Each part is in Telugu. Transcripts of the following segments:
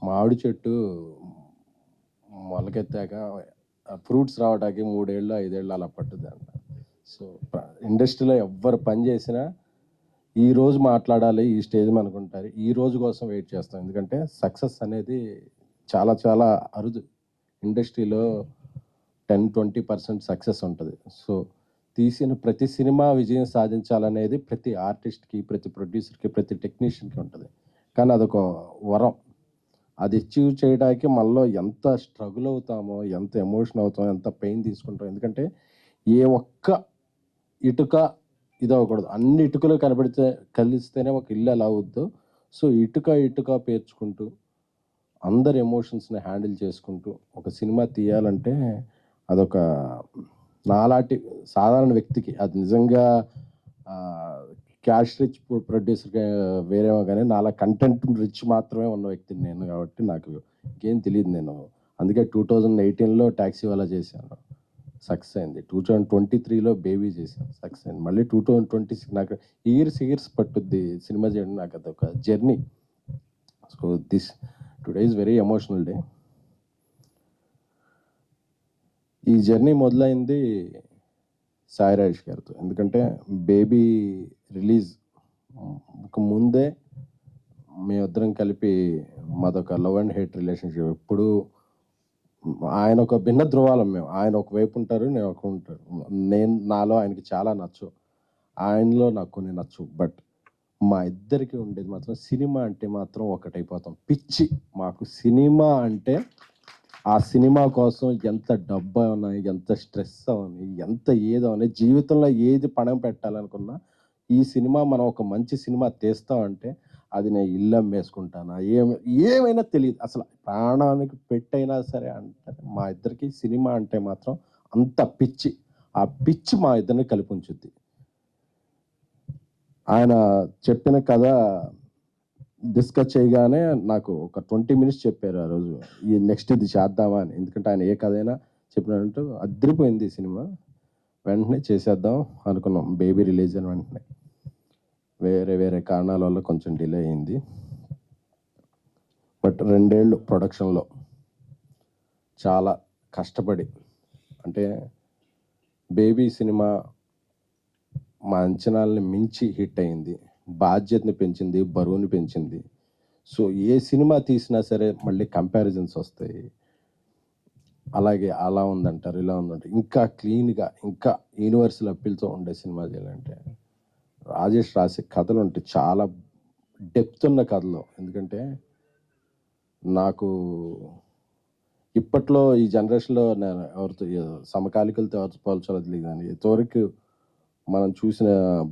మామిడి చెట్టు మొలకెత్తాక ఫ్రూట్స్ రావడానికి 3 ఏళ్ళు 5 ఏళ్ళు అలా పట్టుద్ది అంట. సో ఇండస్ట్రీలో ఎవ్వరు పని చేసినా ఈ రోజు మాట్లాడాలి, ఈ స్టేజ్ అనుకుంటారు, ఈ రోజు కోసం వెయిట్ చేస్తాం. ఎందుకంటే సక్సెస్ అనేది చాలా చాలా అరుదు. ఇండస్ట్రీలో 10-20% సక్సెస్ ఉంటుంది. సో తీసిన ప్రతి సినిమా విజయం సాధించాలనేది ప్రతి ఆర్టిస్ట్కి, ప్రతి ప్రొడ్యూసర్కి, ప్రతి టెక్నీషియన్కి ఉంటుంది. కానీ అదొక వరం. అది అచీవ్ చేయడానికి మనలో ఎంత స్ట్రగుల్ అవుతామో, ఎంత ఎమోషన్ అవుతామో, ఎంత పెయిన్ తీసుకుంటాం. ఎందుకంటే ఏ ఒక్క ఇటుక ఇది అవ్వకూడదు. అన్ని ఇటుకలు కలిస్తేనే ఒక ఇల్లు ఎలా అవుద్దో, సో ఇటుక ఇటుక పేర్చుకుంటూ అందరి ఎమోషన్స్ని హ్యాండిల్ చేసుకుంటూ ఒక సినిమా తీయాలంటే అదొక నాలాంటి సాధారణ వ్యక్తికి, అది నిజంగా క్యాష్ రిచ్ ప్రొడ్యూసర్గా వేరేమో కానీ నాలా కంటెంట్ రిచ్ మాత్రమే ఉన్న వ్యక్తిని నేను. కాబట్టి నాకు ఇంకేం తెలియదు. నేను అందుకే 2018లో ట్యాక్సీ వాలా చేశాను, సక్సెస్ అయింది. 2023లో బేబీ చేశాను, సక్సెస్ అయింది. మళ్ళీ 2026 నాకు ఇయర్స్ పట్టుద్ది సినిమా చేయడం. నాకు అదొక journey. So today is very emotional day. ఈ జర్నీ మొదలైంది సాయి రాజేష్ గారితో. ఎందుకంటే బేబీ రిలీజ్ ముందే మేమిద్దరం కలిపి మాదొక లవ్ అండ్ హేట్ రిలేషన్షిప్. ఎప్పుడు ఆయన ఒక భిన్న ధృవాలం. మేము, ఆయన ఒకవైపు ఉంటారు, నేను ఒక ఉంటారు. నాలో ఆయనకి చాలా నచ్చు, ఆయనలో నాకు కొన్ని నచ్చు. బట్ మా ఇద్దరికి ఉండేది మాత్రం సినిమా అంటే మాత్రం ఒకటైపోతాం. పిచ్చి మాకు సినిమా అంటే. ఆ సినిమా కోసం ఎంత డబ్బు ఉన్నాయి, ఎంత స్ట్రెస్ అవని, ఎంత ఏదవని, జీవితంలో ఏది పణం పెట్టాలనుకున్నా ఈ సినిమా మనం ఒక మంచి సినిమా తీస్తామంటే అది నేను ఇల్లు అమ్మేసుకుంటానా, ఏమైనా తెలియదు. అసలు ప్రాణానికి పెట్టైనా సరే అంటారు. మా ఇద్దరికి సినిమా అంటే మాత్రం అంత పిచ్చి. ఆ పిచ్చి మా ఇద్దరిని కలిపి ఉంచుద్ది. ఆయన చెప్పిన కథ డిస్కస్ చేయగానే నాకు ఒక 20 minutes చెప్పారు ఆ రోజు, ఈ నెక్స్ట్ ఇది చేద్దామా అని. ఎందుకంటే ఆయన ఏ కథ అయినా చెప్పినట్టు అదిరిపోయింది ఈ సినిమా. వెంటనే చేసేద్దాం అనుకున్నాం. బేబీ రిలీజ్ అయిన వెంటనే వేరే కారణాల వల్ల కొంచెం డిలే అయింది. బట్ 2 ఏళ్ళు ప్రొడక్షన్లో చాలా కష్టపడి, అంటే బేబీ సినిమా మా అంచనాలని మించి హిట్ అయింది. బాధ్యతని పెంచింది, బరువుని పెంచింది. సో ఏ సినిమా తీసినా సరే మళ్ళీ కంపారిజన్స్ వస్తాయి. అలాగే అలా ఉందంటారు, ఇలా ఉందంటారు. ఇంకా క్లీన్గా, ఇంకా యూనివర్సల్ అప్పీల్తో ఉండే సినిమా చేయాలంటే రాజేష్ రాసే కథలు ఉంటే చాలా డెప్త్ ఉన్న కథలు. ఎందుకంటే నాకు ఇప్పట్లో ఈ జనరేషన్లో నేను ఎవరితో సమకాలికలతో ఎవరితో పోల్చాలి కానీ ఇంతవరకు మనం చూసిన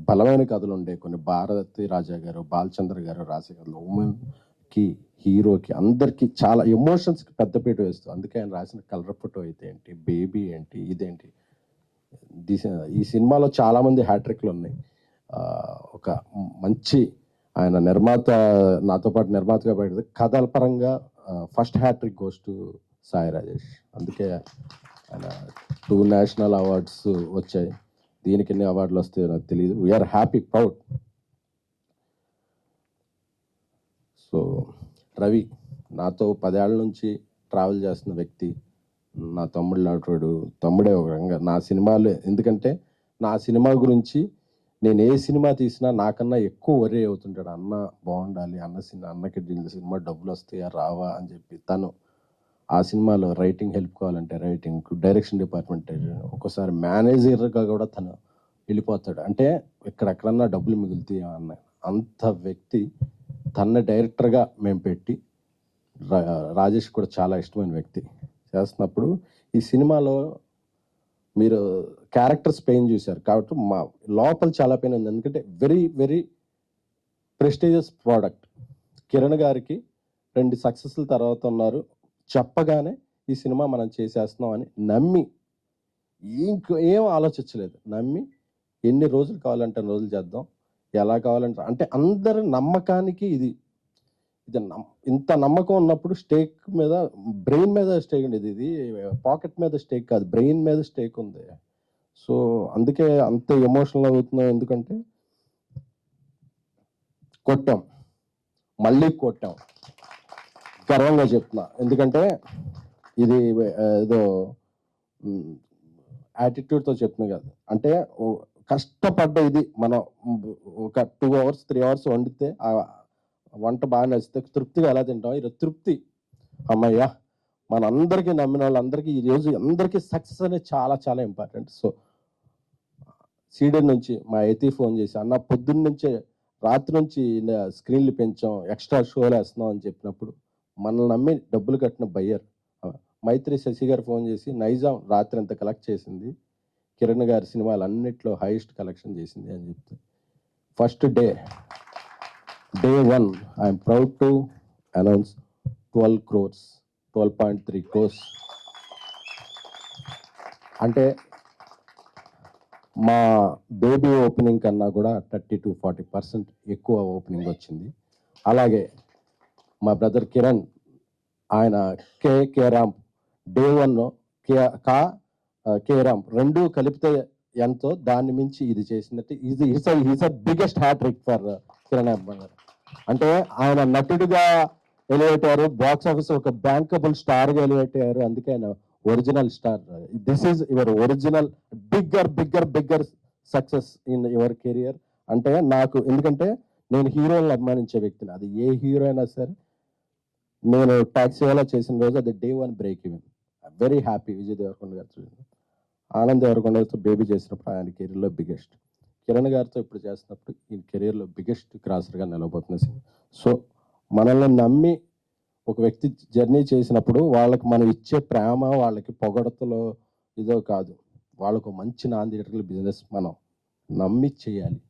బలమైన కథలు ఉండే కొన్ని. భారతి రాజా గారు, బాలచంద్ర గారు రాసే కథలు ఉమెన్కి, హీరోకి, అందరికీ చాలా ఎమోషన్స్కి పెద్దపీట వేస్తూ. అందుకే ఆయన రాసిన కలర్ ఫోటో అయితే ఏంటి, బేబీ ఏంటి, ఇదేంటి, ఈ సినిమాలో చాలామంది హ్యాట్రిక్లు ఉన్నాయి. ఒక మంచి ఆయన నిర్మాత, నాతో పాటు నిర్మాతగా పెడితే కథల పరంగా first hattrick goes to Sai Rajesh. అందుకే ఆయన 2 నేషనల్ అవార్డ్స్ వచ్చాయి. దీనికి ఎన్ని అవార్డులు వస్తాయో నాకు తెలియదు. We're happy, proud. So Ravi నాతో 10 ఏళ్ళ నుంచి ట్రావెల్ చేస్తున్న వ్యక్తి, నా తమ్ముడు లాంటివాడు. తమ్ముడే ఒక రంగా నా సినిమాలు. ఎందుకంటే నా సినిమా గురించి నేను ఏ సినిమా తీసినా నాకన్నా ఎక్కువ వరీ అవుతుంటాడు. అన్న బాగుండాలి, అన్నకి సినిమా డబ్బులు వస్తాయా రావా అని చెప్పి. తను ఆ సినిమాలో రైటింగ్ హెల్ప్ కావాలంటే రైటింగ్, డైరెక్షన్ డిపార్ట్మెంట్, ఒక్కోసారి మేనేజర్గా కూడా తను వెళ్ళిపోతాడు. అంటే ఎక్కడెక్కడన్నా డబ్బులు మిగులుతాయా అన్న అంత వ్యక్తి. తన డైరెక్టర్గా మేము పెట్టి, రాజేష్ కూడా చాలా ఇష్టమైన వ్యక్తి చేస్తున్నప్పుడు ఈ సినిమాలో మీరు క్యారెక్టర్స్ పెయిన్ చూశారు కాబట్టి మా లోపల చాలా పెయిన్ ఉంది. ఎందుకంటే వెరీ ప్రెస్టీజియస్ ప్రోడక్ట్. కిరణ్ గారికి 2 సక్సెస్ల తర్వాత ఉన్నారు. చెప్పగానే ఈ సినిమా మనం చేసేస్తున్నాం అని నమ్మి, ఏం ఆలోచించలేదు, నమ్మి ఎన్ని రోజులు కావాలంటే రోజులు చేద్దాం, ఎలా కావాలంటే అంటే అందరి నమ్మకానికి ఇది ఇంత నమ్మకం ఉన్నప్పుడు స్టేక్ మీద, బ్రెయిన్ మీద స్టేక్ ఉండేది. ఇది పాకెట్ మీద స్టేక్ కాదు, బ్రెయిన్ మీద స్టేక్ ఉంది. సో అందుకే అంత ఎమోషనల్ అవుతున్నాం. ఎందుకంటే కొట్టాం, మళ్ళీ కొట్టాం, గర్వంగా చెప్తున్నా. ఎందుకంటే ఇది ఏదో యాటిట్యూడ్తో చెప్తున్నా కాదు. అంటే కష్టపడ్డ ఇది మనం ఒక 2 అవర్స్ 3 అవర్స్ వండితే ఆ వంట బాగా నచ్చితే తృప్తిగా ఎలా తింటాం, ఈరోజు తృప్తి అమ్మయ్యా మనందరికీ నమ్మిన వాళ్ళందరికీ ఈరోజు అందరికీ సక్సెస్ అనేది చాలా చాలా ఇంపార్టెంట్. సో సీడెడ్ నుంచి మా ఎతి ఫోన్ చేసి అన్న పొద్దున్న నుంచే రాత్రి నుంచి స్క్రీన్లు పెంచాం, ఎక్స్ట్రా షోలు వేస్తున్నాం అని చెప్పినప్పుడు మనల్ని నమ్మి డబ్బులు కట్టిన బయ్యర్ మైత్రి శశి గారు ఫోన్ చేసి నైజాం రాత్రి అంతా కలెక్ట్ చేసింది, కిరణ్ గారి సినిమాలు అన్నిట్లో హైయెస్ట్ కలెక్షన్ చేసింది అని చెప్తే first day 1 I'm proud to announce 12 crores 12.3 crores. అంటే మా బేబీ ఓపెనింగ్ కన్నా కూడా 30-40% ఎక్కువ ఓపెనింగ్ వచ్చింది. అలాగే మా బ్రదర్ కిరణ్ ఆయన K Ramp day 1 K Ramp రెండు కలిపితే ఎంతో దాన్ని మించి ఇది చేసినట్టు is biggest hattrick for Kiran garu. అంటే ఆయన నటుడిగా ఎలివేట్ అయ్యారు, బాక్స్ ఆఫీస్ ఒక బ్యాంకబుల్ స్టార్గా ఎలివేట్ అయ్యారు. అందుకే ఆయన original star. This is your original bigger success in your career. అంటే నాకు ఎందుకంటే నేను హీరోలను అభిమానించే వ్యక్తిని, అది ఏ హీరో అయినా సరే. నేను టాక్సీ వాలా చేసిన రోజు అది day 1 break even. Very happy. Vijay Deverakonda garu చూడండి, ఆనంద్ దేవరకొండతో బేబీ చేసినప్పుడు ఆయన కెరీర్లో బిగ్గెస్ట్, కిరణ్ గారితో ఇప్పుడు చేస్తున్నప్పుడు ఈ కెరీర్లో బిగ్గెస్ట్ క్రాసర్గా నిలబోతుంది. సో మనల్ని నమ్మి ఒక వ్యక్తి జర్నీ చేసినప్పుడు వాళ్ళకి మనం ఇచ్చే ప్రేమ, వాళ్ళకి పొగడతలో ఇదో కాదు, వాళ్ళకు మంచి నాన్ థియేటర్ల బిజినెస్ మనం నమ్మి చేయాలి,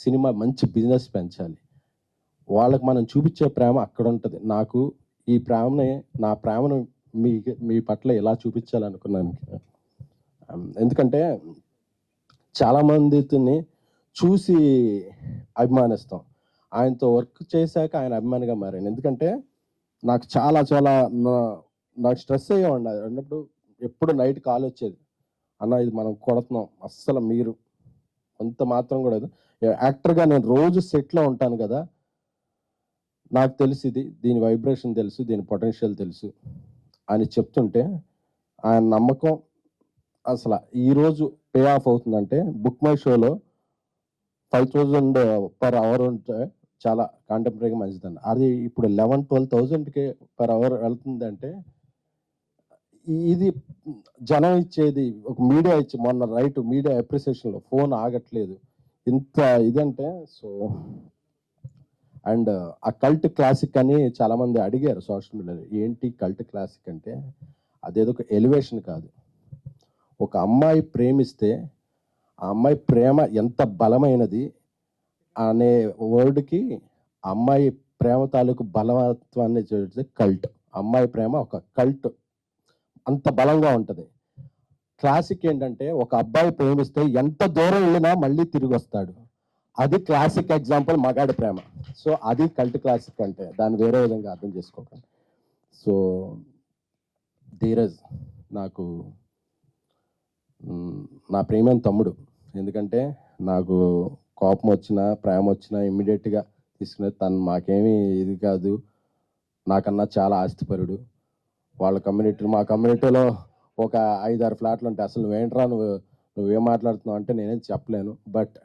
సినిమా మంచి బిజినెస్ పెంచాలి, వాళ్ళకి మనం చూపించే ప్రేమ అక్కడ ఉంటుంది. నాకు ఈ నా ప్రేమను మీ పట్ల ఎలా చూపించాలనుకున్నాను. ఎందుకంటే చాలామందిని చూసి అభిమానిస్తాం, ఆయనతో వర్క్ చేశాక ఆయన అభిమానిగా మారాను. ఎందుకంటే నాకు నాకు స్ట్రెస్ అయ్యేవాడి అన్నప్పుడు ఎప్పుడు నైట్ కాల్ వచ్చేది, అన్న ఇది మనం కొడుతున్నాం, అస్సలు మీరు అంత మాత్రం కూడా యాక్టర్గా నేను రోజు సెట్లో ఉంటాను కదా, నాకు తెలుసు దీని వైబ్రేషన్ తెలుసు, దీని పొటెన్షియల్ తెలుసు అని చెప్తుంటే ఆయన నమ్మకం అసలు ఈరోజు పే ఆఫ్ అవుతుందంటే బుక్ మై షోలో 5,000 per hour ఉంటే చాలా కాంటెంపరీగా మంచిదండి. అది ఇప్పుడు 11,000-12,000కి per hour వెళ్తుందంటే ఇది జనం ఇచ్చేది, ఒక మీడియా ఇచ్చి మొన్న మీడియా అప్రిసియేషన్లో ఫోన్ ఆగట్లేదు ఇంత ఇదంటే. సో అండ్ ఆ కల్ట్ క్లాసిక్ అని చాలామంది అడిగారు సోషల్ మీడియాలో, ఏంటి కల్ట్ క్లాసిక్ అంటే అదేదో ఒక ఎలివేషన్ కాదు. ఒక అమ్మాయి ప్రేమిస్తే ఆ అమ్మాయి ప్రేమ ఎంత బలమైనది అనే వర్డ్కి అమ్మాయి ప్రేమ తాలూకు బలవత్వాన్ని చూస్తే కల్ట్. అమ్మాయి ప్రేమ ఒక కల్ట్, అంత బలంగా ఉంటుంది. క్లాసిక్ ఏంటంటే ఒక అబ్బాయి ప్రేమిస్తే ఎంత దూరం వెళ్ళినా మళ్ళీ తిరిగి వస్తాడు, అది క్లాసిక్ ఎగ్జాంపుల్ మగాడి ప్రేమ. సో అది కల్ట్ క్లాసిక్ అంటే, దాన్ని వేరే విధంగా అర్థం చేసుకోకండి. సో ధీరజ్ నాకు నా ప్రేమైన తమ్ముడు. ఎందుకంటే నాకు కోపం వచ్చినా ప్రేమ వచ్చినా ఇమ్మీడియట్గా తీసుకునేది తను. మాకేమీ ఇది కాదు, నాకన్నా చాలా ఆస్తిపరుడు. వాళ్ళ మా కమ్యూనిటీలో ఒక 5-6 ఫ్లాట్లు ఉంటాయి. అసలు నువ్వేంట్రా నువ్వేం మాట్లాడుతున్నావు అంటే నేనేం చెప్పలేను, బట్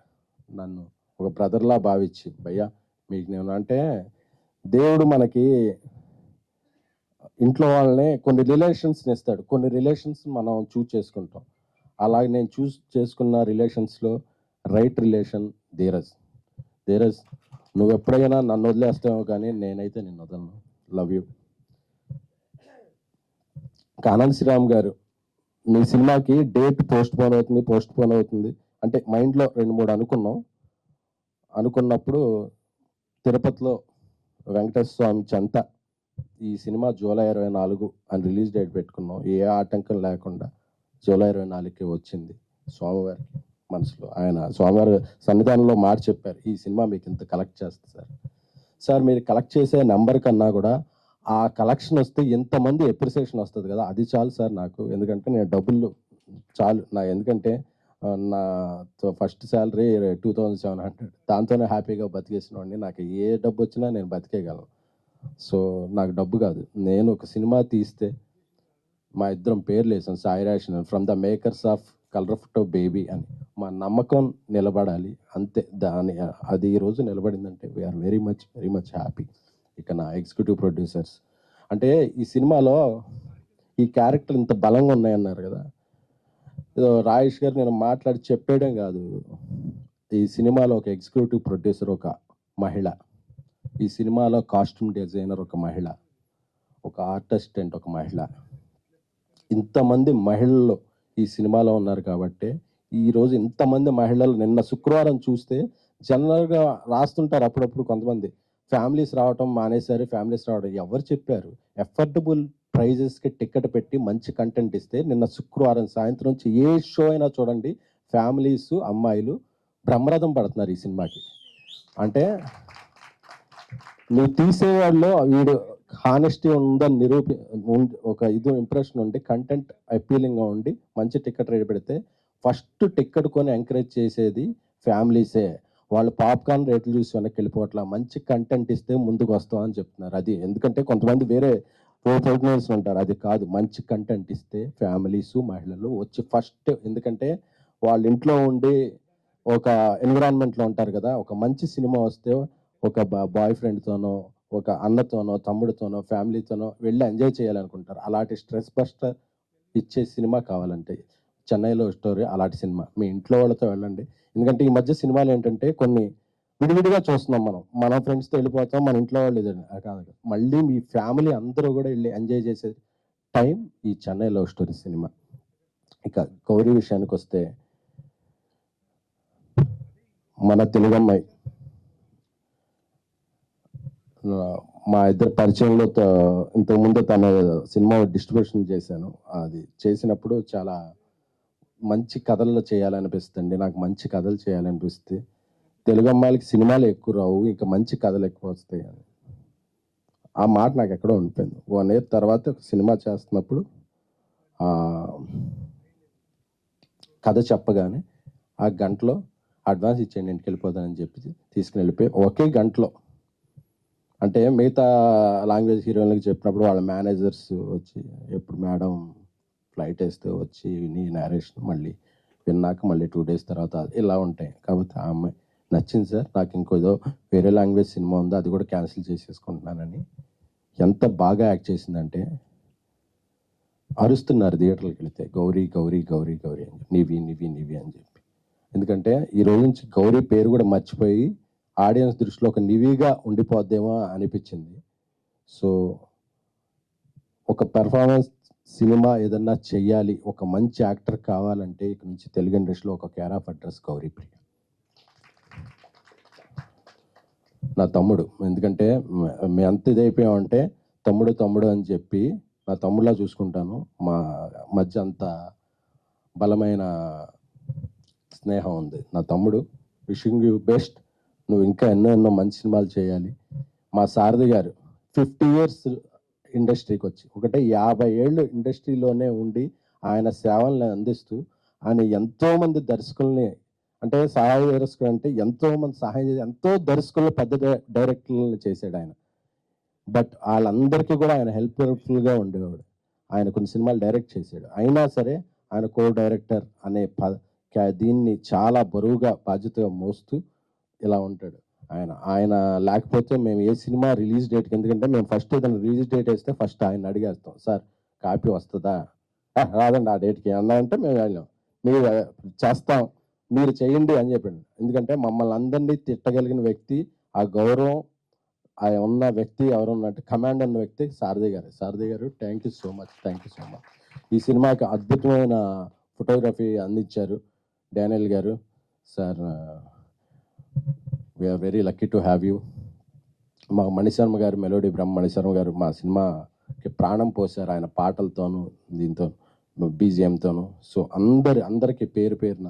నన్ను ఒక బ్రదర్లా భావించి భయ్యా మీకు నేను అంటే, దేవుడు మనకి ఇంట్లో వాళ్ళనే కొన్ని రిలేషన్స్ని ఇస్తాడు, కొన్ని రిలేషన్స్ మనం చూస్ చేసుకుంటాం. అలాగే నేను చూస్ చేసుకున్న రిలేషన్స్లో రైట్ రిలేషన్ ధీరజ్. నువ్వు ఎప్పుడైనా నన్ను వదిలేస్తావు కానీ నేనైతే నిన్ను వదలను. Love you. ఆనంద్ శ్రీరామ్ గారు, మీ సినిమాకి డేట్ పోస్ట్ పోన్ అవుతుంది అంటే మైండ్లో 2-3 అనుకున్నప్పుడు తిరుపతిలో వెంకటేశ్వర స్వామి చెంత ఈ సినిమా జూలై 24 అని రిలీజ్ డేట్ పెట్టుకున్నాం. ఏ ఆటంకం లేకుండా జూలై 24కి వచ్చింది. స్వామివారికి మనసులో ఆయన స్వామివారి సన్నిధానంలో మాట చెప్పారు, ఈ సినిమా మీకు ఇంత కలెక్ట్ చేస్తుంది సార్. మీరు కలెక్ట్ చేసే నెంబర్ కన్నా కూడా ఆ కలెక్షన్ వస్తే ఎంతమంది ఎప్రిసియేషన్ వస్తుంది కదా, అది చాలు సార్ నాకు. ఎందుకంటే నేను డబ్బులు చాలు ఎందుకంటే నా ఫస్ట్ శాలరీ 2,700, దాంతోనే హ్యాపీగా బతికేసిన వాడిని. నాకు ఏ డబ్బు వచ్చినా నేను బతికేయగలను. సో నాకు డబ్బు కాదు, నేను ఒక సినిమా తీస్తే మా ఇద్దరం పేర్లు వేసాం, Sai ration from the makers of colour photo baby అని. మా నమ్మకం నిలబడాలి అంతే. అది ఈరోజు నిలబడిందంటే వీఆర్ వెరీ మచ్ హ్యాపీ. ఇక నా ఎగ్జిక్యూటివ్ ప్రొడ్యూసర్స్ అంటే ఈ సినిమాలో ఈ క్యారెక్టర్ ఇంత బలంగా ఉన్నాయన్నారు కదా, ఏదో రాజేష్ గారు నేను మాట్లాడి చెప్పేయడం కాదు, ఈ సినిమాలో ఒక ఎగ్జిక్యూటివ్ ప్రొడ్యూసర్ ఒక మహిళ, ఈ సినిమాలో కాస్ట్యూమ్ డిజైనర్ ఒక మహిళ, ఒక ఆర్టిస్టెంట్ ఒక మహిళ, ఇంతమంది మహిళలు ఈ సినిమాలో ఉన్నారు కాబట్టి ఈరోజు ఇంతమంది మహిళలు నిన్న శుక్రవారం చూస్తే జనరల్గా రాస్తుంటారు అప్పుడప్పుడు కొంతమంది ఫ్యామిలీస్ రావటం మానేశారు, ఫ్యామిలీస్ రావడం ఎవరు చెప్పారు? ఎఫర్డబుల్ ప్రైజెస్కి టికెట్ పెట్టి మంచి కంటెంట్ ఇస్తే నిన్న శుక్రవారం సాయంత్రం నుంచి ఏ షో అయినా చూడండి, ఫ్యామిలీస్ అమ్మాయిలు బ్రహ్మరథం పడుతున్నారు ఈ సినిమాకి. అంటే నువ్వు తీసేవాళ్ళు వీడు హానెస్టీ ఉందని ఒక ఇది ఇంప్రెషన్ ఉండి కంటెంట్ అపీలింగ్గా ఉండి మంచి టికెట్ రేట్ పెడితే ఫస్ట్ టికెట్ కొని ఎంకరేజ్ చేసేది ఫ్యామిలీసే. వాళ్ళు పాప్కార్న్ రేట్లు చూసి వెనక్కి వెళ్ళిపోవట్లా, మంచి కంటెంట్ ఇస్తే ముందుకు వస్తామని చెప్తున్నారు. అది ఎందుకంటే కొంతమంది వేరే ప్రొఫెషనల్స్ ఉంటారు, అది కాదు, మంచి కంటెంట్ ఇస్తే ఫ్యామిలీస్ మహిళలు వచ్చి ఫస్ట్, ఎందుకంటే వాళ్ళ ఇంట్లో ఉండి ఒక ఎన్విరాన్మెంట్లో ఉంటారు కదా, ఒక మంచి సినిమా వస్తే ఒక బాయ్ ఫ్రెండ్తోనో ఒక అన్నతోనో తమ్ముడితోనో ఫ్యామిలీతోనో వెళ్ళి ఎంజాయ్ చేయాలనుకుంటారు. అలాంటి స్ట్రెస్ బస్టర్ ఇచ్చే సినిమా కావాలంటే చెన్నైలో స్టోరీ అలాంటి సినిమా మీ ఇంట్లో వాళ్ళతో వెళ్ళండి. ఎందుకంటే ఈ మధ్య సినిమాలు ఏంటంటే కొన్ని విడివిడిగా చూస్తున్నాం, మన ఫ్రెండ్స్తో వెళ్ళిపోతాం, మన ఇంట్లో వాళ్ళు ఇదండి కాదు, మళ్ళీ మీ ఫ్యామిలీ అందరూ కూడా వెళ్ళి ఎంజాయ్ చేసే టైం ఈ చెన్నై లవ్ స్టోరీ సినిమా. ఇక గౌరీ విషయానికి వస్తే మన తెలుగమ్మాయి మా ఇద్దరు పరిచయంలో ఇంతకుముందు తన సినిమా డిస్ట్రిబ్యూషన్ చేశాను. అది చేసినప్పుడు చాలా మంచి కథల్లో చేయాలనిపిస్తుంది, నాకు మంచి కథలు చేయాలనిపిస్తే తెలుగు అమ్మాయిలకి సినిమాలు ఎక్కువ రావు, ఇంకా మంచి కథలు ఎక్కువ వస్తాయి అని ఆ మాట నాకు ఎక్కడో ఉండిపోయింది. 1 year తర్వాత ఒక సినిమా చేస్తున్నప్పుడు కథ చెప్పగానే ఆ గంటలో అడ్వాన్స్ ఇచ్చేయండి ఇంటికి వెళ్ళిపోతానని చెప్పి తీసుకుని వెళ్ళిపోయి ఒకే గంటలో, అంటే మిగతా లాంగ్వేజ్ హీరోయిన్లకి చెప్పినప్పుడు వాళ్ళ మేనేజర్స్ వచ్చి ఎప్పుడు మేడం ఫ్లైట్ వేస్తే వచ్చి నీ నేరేషన్ మళ్ళీ విన్నాక మళ్ళీ 2 days తర్వాత ఇలా ఉంటాయి. కాబట్టి ఆ అమ్మాయి నచ్చింది సార్, నాకు ఇంకోదో వేరే లాంగ్వేజ్ సినిమా ఉందో అది కూడా క్యాన్సిల్ చేసేసుకుంటున్నానని ఎంత బాగా యాక్ట్ చేసిందంటే అరుస్తున్నారు థియేటర్కి వెళితే, గౌరీ గౌరీ గౌరీ గౌరీ అని చెప్పి, నివి నివి నివి అని చెప్పి. ఎందుకంటే ఈ రోజు నుంచి గౌరీ పేరు కూడా మర్చిపోయి ఆడియన్స్ దృష్టిలో ఒక నివిగా ఉండిపోద్దేమో అనిపించింది. సో ఒక పెర్ఫార్మెన్స్ సినిమా ఏదన్నా చెయ్యాలి, ఒక మంచి యాక్టర్ కావాలంటే ఇక నుంచి తెలుగు ఇండస్ట్రీలో ఒక కేర్ ఆఫ్ అడ్రస్ గౌరీ ప్రియ. నా తమ్ముడు, ఎందుకంటే మేము అంత ఇదైపోయామంటే తమ్ముడు తమ్ముడు అని చెప్పి నా తమ్ముడులా చూసుకుంటాను. మా మధ్య అంత బలమైన స్నేహం ఉంది. నా తమ్ముడు, విషింగ్ యూ బెస్ట్, నువ్వు ఇంకా ఎన్నో మంచి సినిమాలు చేయాలి. మా సారథి గారు 50 years ఇండస్ట్రీకి వచ్చి, 50 ఏళ్ళు ఇండస్ట్రీలోనే ఉండి ఆయన సేవలను అందిస్తూ ఆయన ఎంతోమంది దర్శకుల్ని, అంటే సహాయ దర్శకుడు అంటే ఎంతోమంది సహాయం చేసి ఎంతో దర్శకులను పెద్ద డైరెక్టర్లను చేశాడు ఆయన. బట్ వాళ్ళందరికీ కూడా ఆయన హెల్ప్ఫుల్గా ఉండేవాడు. ఆయన కొన్ని సినిమాలు డైరెక్ట్ చేశాడు, అయినా సరే ఆయన కో డైరెక్టర్ అనే దీన్ని చాలా బరువుగా బాధ్యతగా మోస్తూ ఇలా ఉంటాడు. ఆయన లేకపోతే మేము ఏ సినిమా రిలీజ్ డేట్కి, ఎందుకంటే మేము ఫస్ట్ ఏదైనా రిలీజ్ డేట్ వేస్తే ఫస్ట్ ఆయన అడిగేస్తాం, సార్ కాపీ వస్తుందా, రాదండి ఆ డేట్కి అన్నా అంటే మేము వెళ్ళాం, మీరు చేస్తాం మీరు చేయండి అని చెప్పండి. ఎందుకంటే మమ్మల్ని అందరినీ తిట్టగలిగిన వ్యక్తి, ఆ గౌరవం ఆయన ఉన్న వ్యక్తి ఎవరున్నట్టు కమాండ్ ఉన్న వ్యక్తి సారథి గారు థ్యాంక్ యూ సో మచ్. ఈ సినిమాకి అద్భుతమైన ఫోటోగ్రఫీ అందించారు Daniel garu. Sir we're very lucky to have you. మా మణిశర్మ గారు, మెలోడీ బ్రహ్మ మణిశర్మ గారు మా సినిమాకి ప్రాణం పోశారు ఆయన పాటలతోనూ దీంతో బీజిఎంతోనూ. సో అందరికీ పేరు పేరున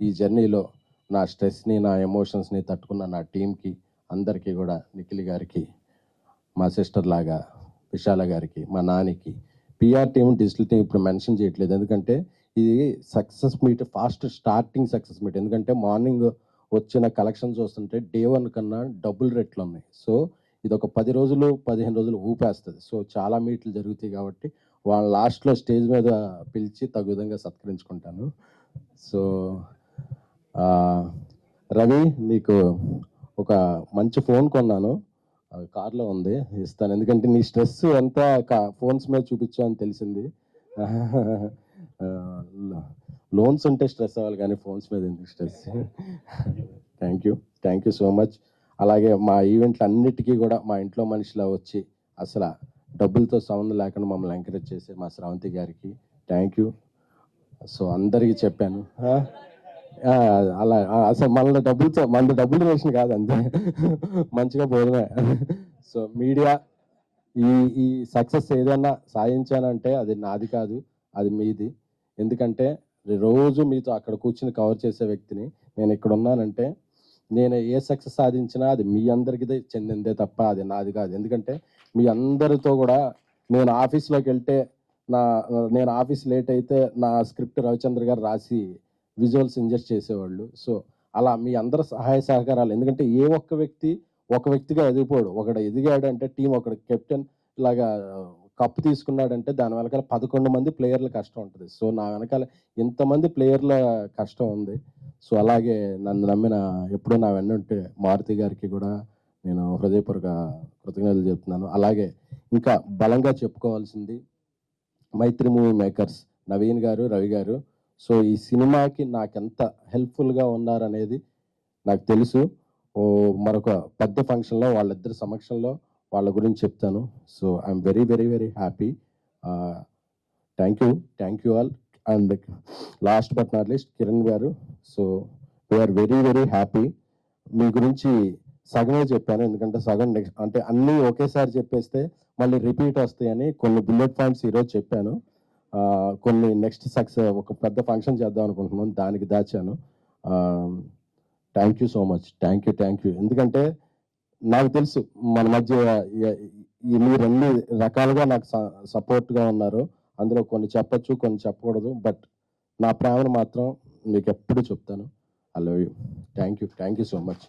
ఈ జర్నీలో నా స్ట్రెస్ని నా ఎమోషన్స్ని తట్టుకున్న నా టీంకి అందరికీ కూడా, నిఖిల్ గారికి, మా సిస్టర్ లాగా విశాల గారికి, మా నానికి, పిఆర్ టీం డిజిటల్ టీం ఇప్పుడు మెన్షన్ చేయట్లేదు ఎందుకంటే ఇది success meet, fast starting success meet. ఎందుకంటే మార్నింగ్ వచ్చిన కలెక్షన్ చూస్తుంటే డే 1 కన్నా డబుల్ రేట్లు ఉన్నాయి. సో ఇది ఒక 10 రోజులు 15 రోజులు ఊపేస్తుంది. సో చాలా మీట్లు జరుగుతాయి కాబట్టి వాళ్ళ లాస్ట్లో స్టేజ్ మీద పిలిచి తగు విధంగా సత్కరించుకుంటాను. సో రవి, నీకు ఒక మంచి ఫోన్ కొన్నాను, కార్లో ఉంది, ఇస్తాను. ఎందుకంటే నీ స్ట్రెస్ అంతా ఫోన్స్ మీద చూపించావు అని తెలిసింది. లోన్స్ ఉంటే స్ట్రెస్ అవ్వాలి కానీ ఫోన్స్ మీద ఎందుకు stress. Thank you so much. అలాగే మా ఈవెంట్లు అన్నిటికీ కూడా మా ఇంట్లో మనిషిలా వచ్చి అసలు డబ్బులతో సంబంధం లేకుండా మమ్మల్ని ఎంకరేజ్ చేసే మా శ్రావంతి గారికి థ్యాంక్ యూ. సో అందరికీ చెప్పాను. అలా అసలు మన డబ్బులు రేషన్ కాదు, అంతే. మంచిగా పోవడమే. సో మీడియా ఈ సక్సెస్ ఏదైనా సాధించానంటే అది నాది కాదు, అది మీది. ఎందుకంటే రోజు మీతో అక్కడ కూర్చుని కవర్ చేసే వ్యక్తిని నేను ఇక్కడ ఉన్నానంటే నేను ఏ సక్సెస్ సాధించినా అది మీ అందరికీ చెందిందే తప్ప అది నాది కాదు. ఎందుకంటే మీ అందరితో కూడా నేను ఆఫీస్లోకి వెళ్తే నేను ఆఫీస్ లేట్ అయితే నా స్క్రిప్ట్ రవిచంద్ర గారు రాసి విజువల్స్ ఇంజెస్ట్ చేసేవాళ్ళు. సో అలా మీ అందరి సహాయ సహకారాలు, ఎందుకంటే ఏ ఒక్క వ్యక్తి ఒక వ్యక్తిగా ఎదిగిపోడు. ఒకడు ఎదిగాడు అంటే టీం, ఒకడు కెప్టెన్ ఇలాగా కప్పు తీసుకున్నాడంటే దాని వెనకాల 11 మంది ప్లేయర్ల కష్టం ఉంటుంది. సో నా వెనకాల ఇంతమంది ప్లేయర్ల కష్టం ఉంది. సో అలాగే నన్ను నమ్మిన ఎప్పుడూ నా వెన్నుంటే మారుతి గారికి కూడా నేను హృదయపూర్వక కృతజ్ఞతలు చెప్తున్నాను. అలాగే ఇంకా బలంగా చెప్పుకోవాల్సింది మైత్రి మూవీ మేకర్స్ నవీన్ గారు, రవి గారు. సో ఈ సినిమాకి నాకెంత హెల్ప్ఫుల్గా ఉన్నారనేది నాకు తెలుసు. మరొక పెద్ద ఫంక్షన్లో వాళ్ళిద్దరి సమక్షంలో వాళ్ళ గురించి చెప్తాను. So I'm very very very happy. Thank you all. And last but not least Kiran గారు. So we're very very happy. మీ గురించి సగమే చెప్పాను, ఎందుకంటే సగం నెక్స్ట్ అంటే అన్నీ ఒకేసారి చెప్పేస్తే మళ్ళీ రిపీట్ వస్తాయని కొన్ని బుల్లెట్ పాయింట్స్ ఈరోజు చెప్పాను. కొన్ని నెక్స్ట్ సక్సెస్ ఒక పెద్ద ఫంక్షన్ చేద్దాం అనుకుంటున్నాను, దానికి దాచాను. Thank you so much. Thank you. ఎందుకంటే నాకు తెలుసు మన మధ్య మీరు అన్ని రకాలుగా నాకు సపోర్ట్గా ఉన్నారు. అందులో కొన్ని చెప్పచ్చు, కొన్ని చెప్పకూడదు. బట్ నా ప్రేమను మాత్రం మీకు ఎప్పుడు చెప్తాను. I love you. Thank you so much.